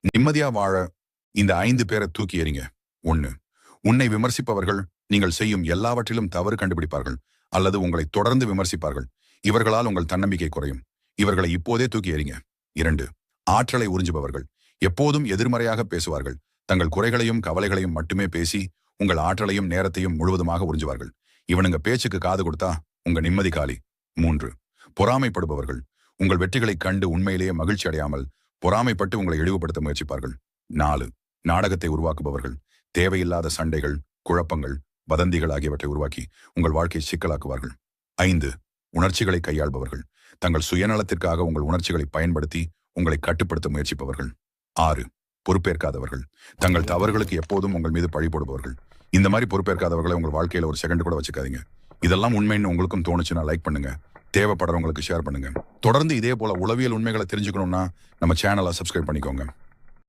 நிம்மதியா வாழ இந்த 5 பேரை தூக்கி எறிங்க. 1. உன்னை விமர்சிப்பவர்கள் நீங்கள் செய்யும் எல்லாவற்றிலும் தவறு கண்டுபிடிப்பார்கள் அல்லது உங்களை தொடர்ந்து விமர்சிப்பார்கள். இவர்களால் உங்கள் தன்னம்பிக்கை குறையும். இவர்களை இப்போதே தூக்கி எறிங்க. 2. ஆற்றலை உறிஞ்சுபவர்கள் எப்போதும் எதிர்மறையாக பேசுவார்கள். தங்கள் குறைகளையும் கவலைகளையும் மட்டுமே பேசி உங்கள் ஆற்றலையும் நேரத்தையும் முழுவதுமாக உறிஞ்சுவார்கள். இவனுங்க பேச்சுக்கு காது கொடுத்தா உங்க நிம்மதி காலி. 3. பொறாமைப்படுபவர்கள் உங்கள் வெற்றிகளை கண்டு உண்மையிலேயே மகிழ்ச்சி அடையாமல் பொறாமைப்பட்டு உங்களை இழிவுபடுத்த முயற்சிப்பார்கள். 4. நாடகத்தை உருவாக்குபவர்கள் தேவையில்லாத சண்டைகள், குழப்பங்கள், வதந்திகள் ஆகியவற்றை உருவாக்கி உங்கள் வாழ்க்கையை சிக்கலாக்குவார்கள். 5. உணர்ச்சிகளை கையாள்பவர்கள் தங்கள் சுயநலத்திற்காக உங்கள் உணர்ச்சிகளை பயன்படுத்தி உங்களை கட்டுப்படுத்த முயற்சிப்பவர்கள். 6. பொறுப்பேற்காதவர்கள் தங்கள் தவறுகளுக்கு எப்போதும் உங்கள் மீது பழி போடுபவர்கள். இந்த மாதிரி பொறுப்பேற்காதவர்களை உங்கள் வாழ்க்கையில ஒரு செகண்ட் கூட வச்சுக்காதீங்க. இதெல்லாம் உண்மைன்னு உங்களுக்கும் தோணுச்சுன்னா லைக் பண்ணுங்க, தேவைப்படுறவங்களுக்கு ஷேர் பண்ணுங்க. தொடர்ந்து இதே போல உளவியல் உண்மைகளை தெரிஞ்சுக்கணும்னா நம்ம சேனலை சப்ஸ்கிரைப் பண்ணிக்கோங்க.